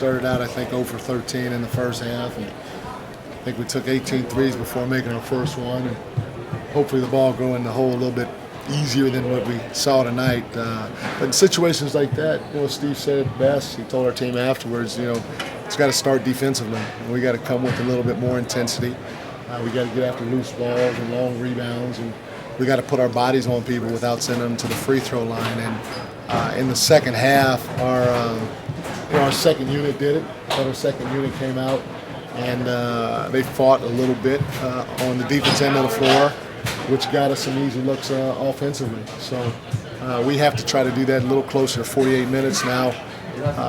started out, I think, 0 for 13 in the first half. And I think we took 18 threes before making our first one. And hopefully the ball go in the hole a little bit easier than what we saw tonight. But in situations like that, Steve said it best. He told our team afterwards, it's got to start defensively. We got to come with a little bit more intensity. We got to get after loose balls and long rebounds, and we got to put our bodies on people without sending them to the free throw line. And in the second half, our second unit did it. Our second unit came out, and they fought a little bit on the defense end of the floor, which got us some easy looks offensively. So we have to try to do that a little closer. 48 minutes now,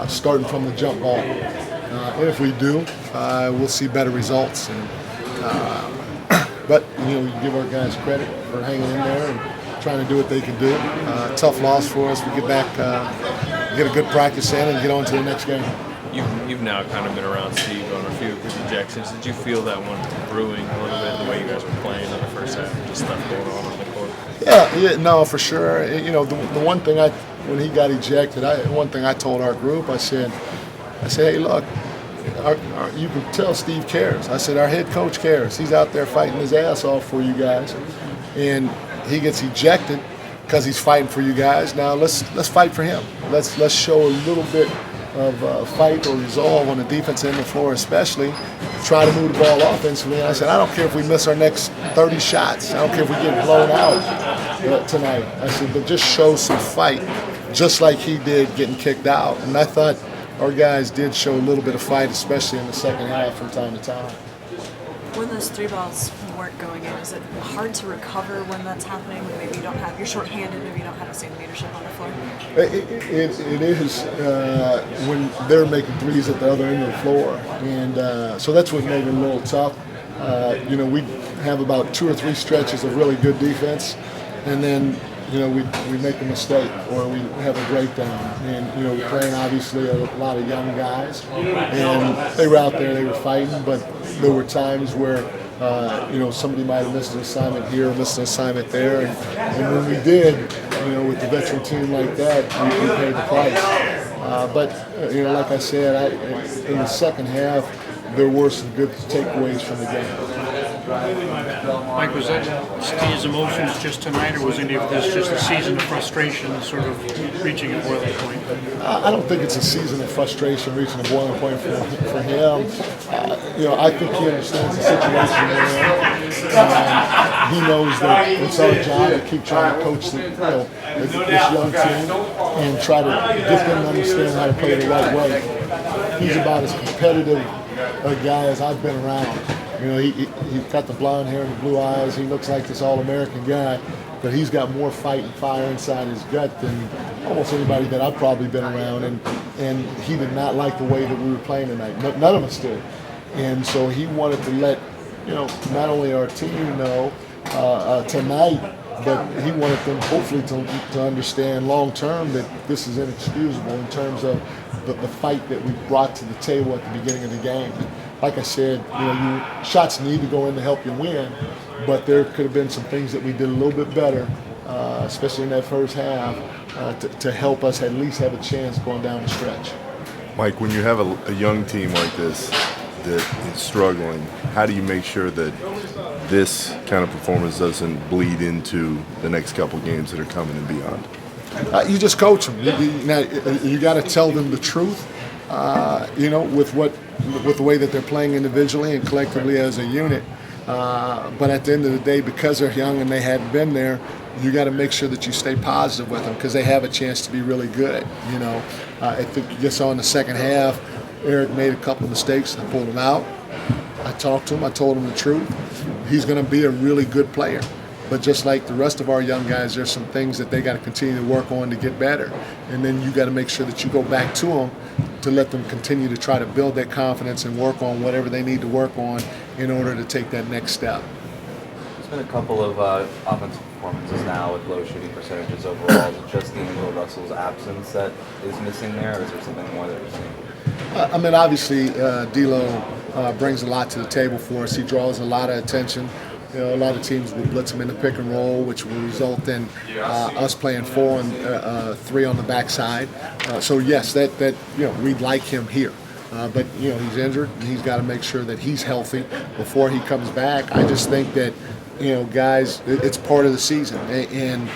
starting from the jump ball. And if we do, we'll see better results. But we give our guys credit for hanging in there and trying to do what they can do. Tough loss for us. We get back, get a good practice in, and get on to the next game. You've now kind of been around Steve on a few of his ejections. Did you feel that one brewing a little bit, the way you guys were playing in the first half, and just stuff going on the court? Yeah, no, for sure. The one thing when he got ejected, one thing I told our group, I said, hey, look, you can tell Steve cares. I said, our head coach cares. He's out there fighting his ass off for you guys, and he gets ejected because he's fighting for you guys. Now let's fight for him. Let's show a little bit of fight or resolve on the defense end of the floor, especially try to move the ball offensively. And I said, I don't care if we miss our next 30 shots. I don't care if we get blown out tonight. I said, but just show some fight, just like he did getting kicked out. And I thought our guys did show a little bit of fight, especially in the second half from time to time. When those three balls weren't going in, is it hard to recover when that's happening? Maybe you're shorthanded, maybe you don't have the same leadership on the floor? It is when they're making threes at the other end of the floor. And so that's what made it a little tough. We have about 2 or 3 stretches of really good defense, and then we make a mistake or we have a breakdown. And, we're playing obviously a lot of young guys. And they were out there, they were fighting, but there were times where, somebody might have missed an assignment here or missed an assignment there. And when we did, with the veteran team like that, we paid the price. But like I said, in the second half, there were some good takeaways from the game. Mike, was that Steve's emotions just tonight, or was any of this just a season of frustration sort of reaching a boiling point? I don't think it's a season of frustration reaching a boiling point for him. I think he understands the situation we're in. He knows that it's our job to keep trying to coach this young team and try to get them to understand how to play the right way. He's about as competitive a guy as I've been around. He's got the blonde hair and the blue eyes. He looks like this all-American guy, but he's got more fight and fire inside his gut than almost anybody that I've probably been around. And he did not like the way that we were playing tonight. None of us did. And so he wanted to let, not only our team know tonight, but he wanted them hopefully to understand long-term that this is inexcusable in terms of the fight that we brought to the table at the beginning of the game. Like I said, your shots need to go in to help you win, but there could have been some things that we did a little bit better, especially in that first half, to help us at least have a chance going down the stretch. Mike, when you have a young team like this that is struggling, how do you make sure that this kind of performance doesn't bleed into the next couple games that are coming and beyond? You just coach them. You got to tell them the truth. With the way that they're playing individually and collectively as a unit. But at the end of the day, because they're young and they hadn't been there, you got to make sure that you stay positive with them because they have a chance to be really good. I think you just saw in the second half, Eric made a couple of mistakes. I pulled him out. I talked to him. I told him the truth. He's going to be a really good player. But just like the rest of our young guys, there's some things that they got to continue to work on to get better. And then you got to make sure that you go back to them to let them continue to try to build that confidence and work on whatever they need to work on in order to take that next step. There's been a couple of offensive performances now with low shooting percentages overall. Is it just D'Angelo Russell's absence that is missing there, or is there something more that you're seeing? Obviously, D'Lo brings a lot to the table for us. He draws a lot of attention. A lot of teams will blitz him in the pick and roll, which will result in us playing 4 and 3 on the backside. So yes, that we'd like him here. but he's injured, and he's got to make sure that he's healthy before he comes back. I just think that guys, it's part of the season, and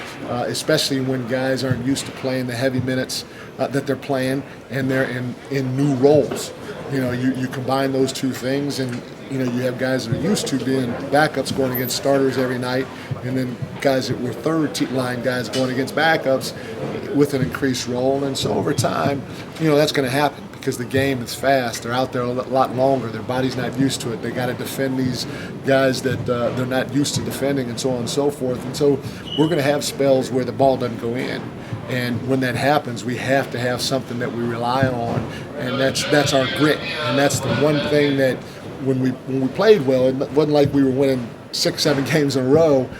especially when guys aren't used to playing the heavy minutes that they're playing, and they're in new roles. You combine those two things, and you have guys that are used to being backups going against starters every night, and then guys that were third-line guys going against backups with an increased role. And so over time, that's going to happen because the game is fast. They're out there a lot longer. Their body's not used to it. They got to defend these guys that they're not used to defending, and so on and so forth. And so we're going to have spells where the ball doesn't go in. And when that happens, we have to have something that we rely on, and that's our grit. And that's the one thing that when we played well, it wasn't like we were winning 6-7 games in a row,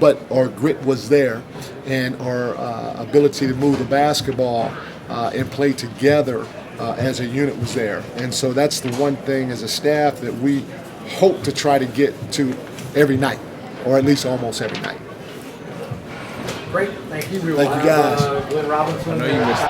but our grit was there, and our ability to move the basketball and play together as a unit was there. And so that's the one thing as a staff that we hope to try to get to every night, or at least almost every night. Great, thank you. Thank you, guys. Glenn Robinson. I know you missed